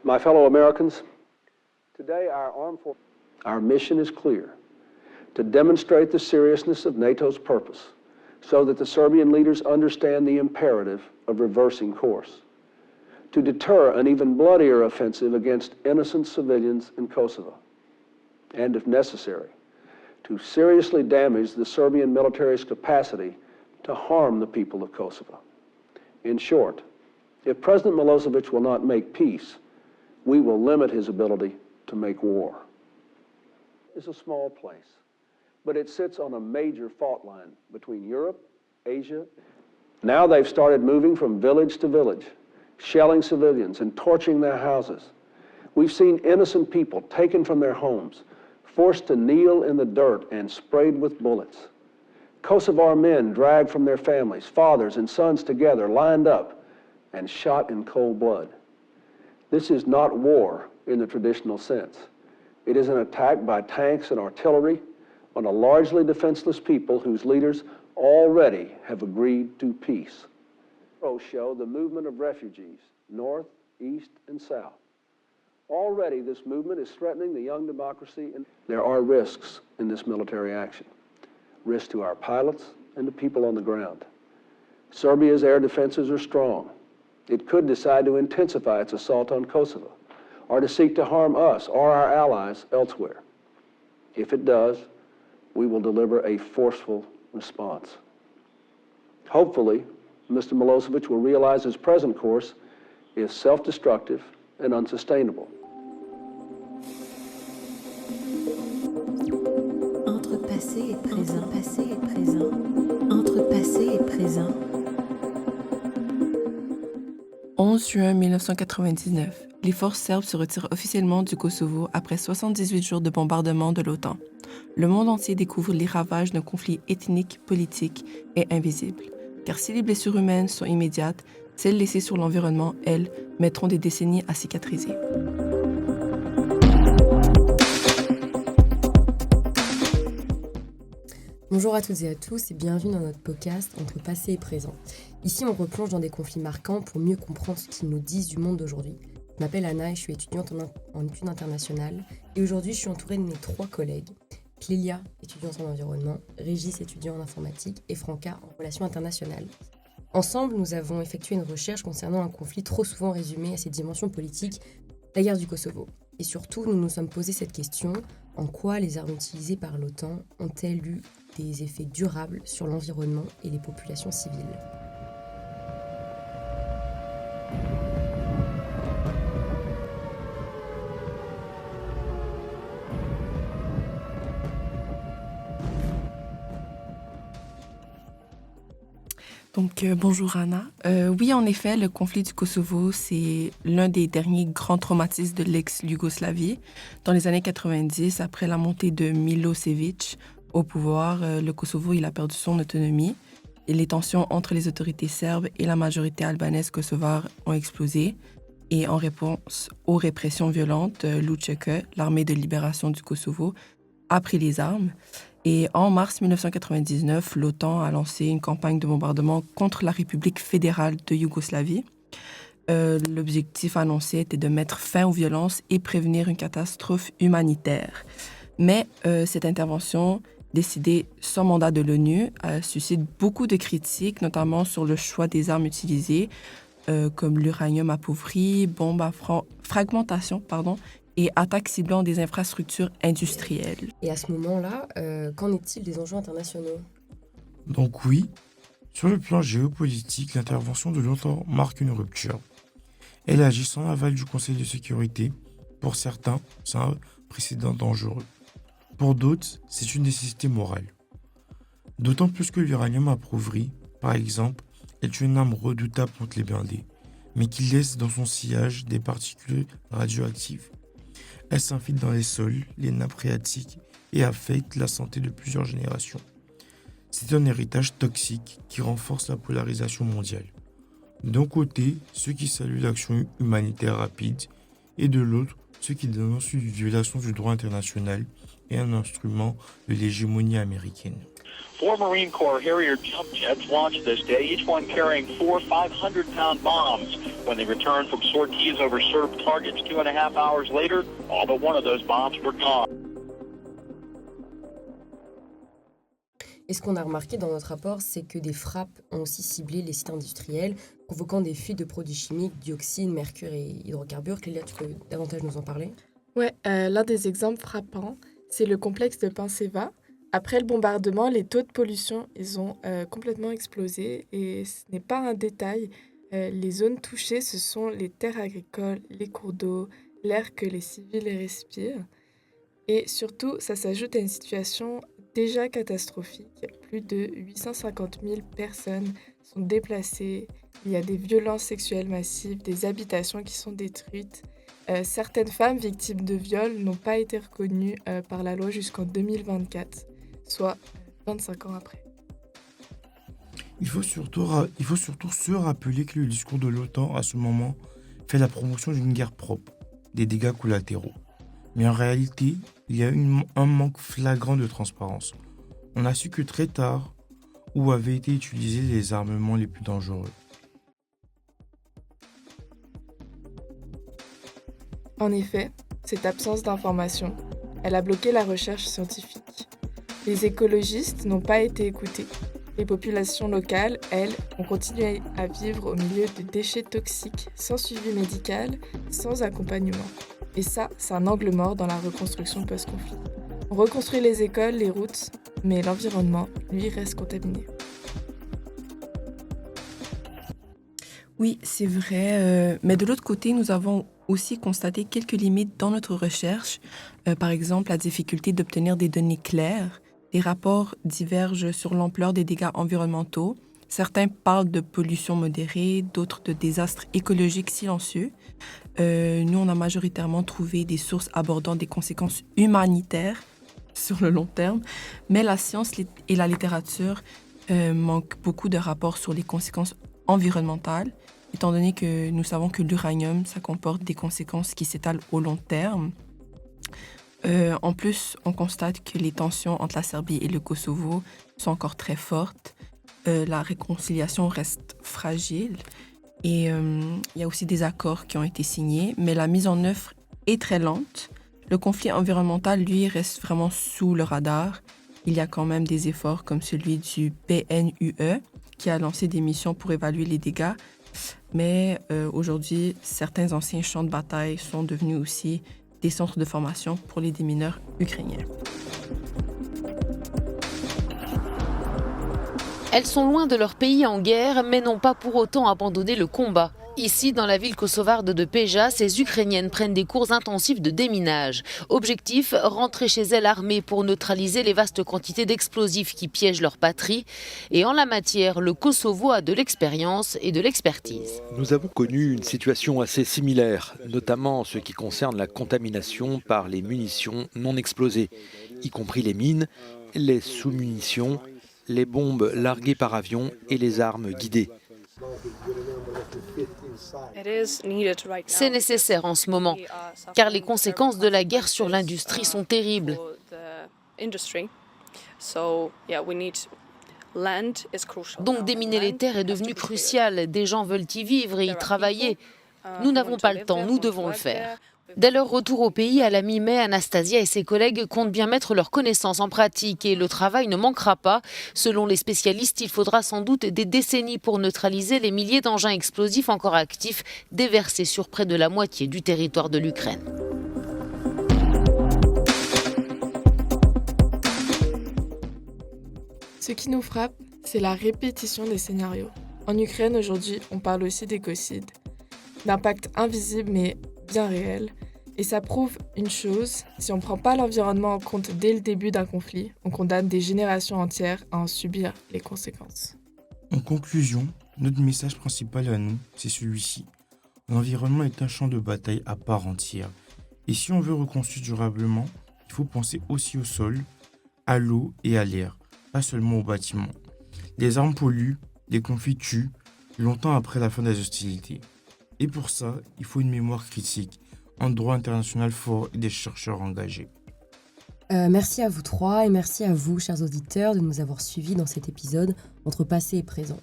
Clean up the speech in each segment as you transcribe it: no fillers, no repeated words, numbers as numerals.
My fellow Americans, today our mission is clear: to demonstrate the seriousness of NATO's purpose so that the Serbian leaders understand the imperative of reversing course, to deter an even bloodier offensive against innocent civilians in Kosovo, and if necessary, to seriously damage the Serbian military's capacity to harm the people of Kosovo. In short, if President Milosevic will not make peace, we will limit his ability to make war. It's a small place, but it sits on a major fault line between Europe, Asia. Now they've started moving from village to village, shelling civilians and torching their houses. We've seen innocent people taken from their homes, forced to kneel in the dirt and sprayed with bullets. Kosovar men dragged from their families, fathers and sons together, lined up and shot in cold blood. This is not war in the traditional sense. It is an attack by tanks and artillery on a largely defenseless people whose leaders already have agreed to peace. Show the movement of refugees, north, east, and south. Already this movement is threatening the young democracy, and there are risks in this military action. Risks to our pilots and the people on the ground. Serbia's air defenses are strong. It could decide to intensify its assault on Kosovo, or to seek to harm us or our allies elsewhere. If it does, we will deliver a forceful response. Hopefully, Mr. Milosevic will realize his present course is self-destructive and unsustainable. Entre passé et présent, passé et présent, entre passé et présent. 11 juin 1999, les forces serbes se retirent officiellement du Kosovo après 78 jours de bombardement de l'OTAN. Le monde entier découvre les ravages d'un conflit ethnique, politique et invisible. Car si les blessures humaines sont immédiates, celles laissées sur l'environnement, elles, mettront des décennies à cicatriser. Bonjour à toutes et à tous et bienvenue dans notre podcast Entre passé et présent. Ici, on replonge dans des conflits marquants pour mieux comprendre ce qu'ils nous disent du monde d'aujourd'hui. Je m'appelle Anna et je suis étudiante en études internationales. Et aujourd'hui, je suis entourée de mes 3 collègues. Clélia, étudiante en environnement, Régis, étudiant en informatique et Franca, en relations internationales. Ensemble, nous avons effectué une recherche concernant un conflit trop souvent résumé à ses dimensions politiques, la guerre du Kosovo. Et surtout, nous nous sommes posé cette question, en quoi les armes utilisées par l'OTAN ont-elles eu des effets durables sur l'environnement et les populations civiles ? Donc, bonjour Anna. Oui, en effet, le conflit du Kosovo, c'est l'un des derniers grands traumatismes de l'ex-Yougoslavie. Dans les années 90, après la montée de Milosevic au pouvoir, le Kosovo, il a perdu son autonomie. Et les tensions entre les autorités serbes et la majorité albanaise kosovare ont explosé. Et en réponse aux répressions violentes, l'UÇK, l'armée de libération du Kosovo, a pris les armes. Et en mars 1999, l'OTAN a lancé une campagne de bombardement contre la République fédérale de Yougoslavie. L'objectif annoncé était de mettre fin aux violences et prévenir une catastrophe humanitaire. Mais cette intervention, décidée sans mandat de l'ONU, suscite beaucoup de critiques, notamment sur le choix des armes utilisées, comme l'uranium appauvri, bombes à fragmentation, et attaques ciblant des infrastructures industrielles. Et à ce moment-là, qu'en est-il des enjeux internationaux ? Donc oui, sur le plan géopolitique, l'intervention de l'OTAN marque une rupture. Elle agit sans l'aval du Conseil de sécurité. Pour certains, c'est un précédent dangereux. Pour d'autres, c'est une nécessité morale. D'autant plus que l'uranium appauvri, par exemple, est une arme redoutable contre les blindés, mais qui laisse dans son sillage des particules radioactives. Elle s'infiltre dans les sols, les nappes phréatiques et affecte la santé de plusieurs générations. C'est un héritage toxique qui renforce la polarisation mondiale. D'un côté, ceux qui saluent l'action humanitaire rapide et de l'autre, ceux qui dénoncent une violation du droit international et un instrument de l'hégémonie américaine. Four Marine Corps Harrier jump jets launched this day, each one carrying 4 500-pound bombs. When they returned from sorties over Serb targets 2.5 hours later, all but one of those bombs were gone. Et ce qu'on a remarqué dans notre rapport, c'est que des frappes ont aussi ciblé les sites industriels, provoquant des fuites de produits chimiques, dioxine, mercure et hydrocarbures. Clélia, tu peux davantage nous en parler? Ouais, l'un des exemples frappants, c'est le complexe de Panseva. Après le bombardement, les taux de pollution, ils ont complètement explosé. Et ce n'est pas un détail. Les zones touchées, ce sont les terres agricoles, les cours d'eau, l'air que les civils respirent. Et surtout, ça s'ajoute à une situation déjà catastrophique. Plus de 850 000 personnes sont déplacées. Il y a des violences sexuelles massives, des habitations qui sont détruites. Certaines femmes victimes de viols n'ont pas été reconnues par la loi jusqu'en 2024, soit 25 ans après. Il faut surtout se rappeler que le discours de l'OTAN à ce moment fait la promotion d'une guerre propre, des dégâts collatéraux. Mais en réalité, il y a un manque flagrant de transparence. On n'a su que très tard où avaient été utilisés les armements les plus dangereux. En effet, cette absence d'information, elle a bloqué la recherche scientifique. Les écologistes n'ont pas été écoutés. Les populations locales, elles, ont continué à vivre au milieu de déchets toxiques, sans suivi médical, sans accompagnement. Et ça, c'est un angle mort dans la reconstruction post-conflit. On reconstruit les écoles, les routes, mais l'environnement, lui, reste contaminé. Oui, c'est vrai, mais de l'autre côté, nous avons aussi constaté quelques limites dans notre recherche. Par exemple, la difficulté d'obtenir des données claires. Les rapports divergent sur l'ampleur des dégâts environnementaux. Certains parlent de pollution modérée, d'autres de désastres écologiques silencieux. Nous, on a majoritairement trouvé des sources abordant des conséquences humanitaires sur le long terme, mais la science et la littérature manquent beaucoup de rapports sur les conséquences environnementales, étant donné que nous savons que l'uranium, ça comporte des conséquences qui s'étalent au long terme. En plus, on constate que les tensions entre la Serbie et le Kosovo sont encore très fortes. La réconciliation reste fragile et il y a aussi des accords qui ont été signés, mais la mise en œuvre est très lente. Le conflit environnemental, lui, reste vraiment sous le radar. Il y a quand même des efforts comme celui du PNUE qui a lancé des missions pour évaluer les dégâts, mais aujourd'hui, certains anciens champs de bataille sont devenus aussi des centres de formation pour les démineurs ukrainiens. Elles sont loin de leur pays en guerre, mais n'ont pas pour autant abandonné le combat. Ici, dans la ville kosovarde de Peja, ces Ukrainiennes prennent des cours intensifs de déminage. Objectif, rentrer chez elles armées pour neutraliser les vastes quantités d'explosifs qui piègent leur patrie. Et en la matière, le Kosovo a de l'expérience et de l'expertise. Nous avons connu une situation assez similaire, notamment en ce qui concerne la contamination par les munitions non explosées, y compris les mines, les sous-munitions, les bombes larguées par avion et les armes guidées. C'est nécessaire en ce moment, car les conséquences de la guerre sur l'industrie sont terribles. Donc déminer les terres est devenu crucial. Des gens veulent y vivre et y travailler. Nous n'avons pas le temps, nous devons le faire. Dès leur retour au pays à la mi-mai, Anastasia et ses collègues comptent bien mettre leurs connaissances en pratique et le travail ne manquera pas. Selon les spécialistes, il faudra sans doute des décennies pour neutraliser les milliers d'engins explosifs encore actifs déversés sur près de la moitié du territoire de l'Ukraine. Ce qui nous frappe, c'est la répétition des scénarios. En Ukraine, aujourd'hui, on parle aussi d'écocide, d'impact invisible mais bien réel. Et ça prouve une chose, si on ne prend pas l'environnement en compte dès le début d'un conflit, on condamne des générations entières à en subir les conséquences. En conclusion, notre message principal à nous, c'est celui-ci. L'environnement est un champ de bataille à part entière. Et si on veut reconstruire durablement, il faut penser aussi au sol, à l'eau et à l'air, pas seulement aux bâtiments. Les armes polluent, les conflits tuent, longtemps après la fin des hostilités. Et pour ça, il faut une mémoire critique, un droit international fort et des chercheurs engagés. Merci à vous trois et merci à vous, chers auditeurs, de nous avoir suivis dans cet épisode entre passé et présent.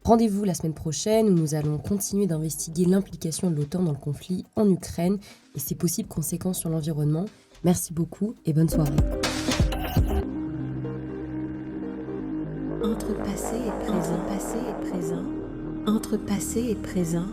Rendez-vous la semaine prochaine où nous allons continuer d'investiguer l'implication de l'OTAN dans le conflit en Ukraine et ses possibles conséquences sur l'environnement. Merci beaucoup et bonne soirée. Entre passé et présent, entre passé et présent.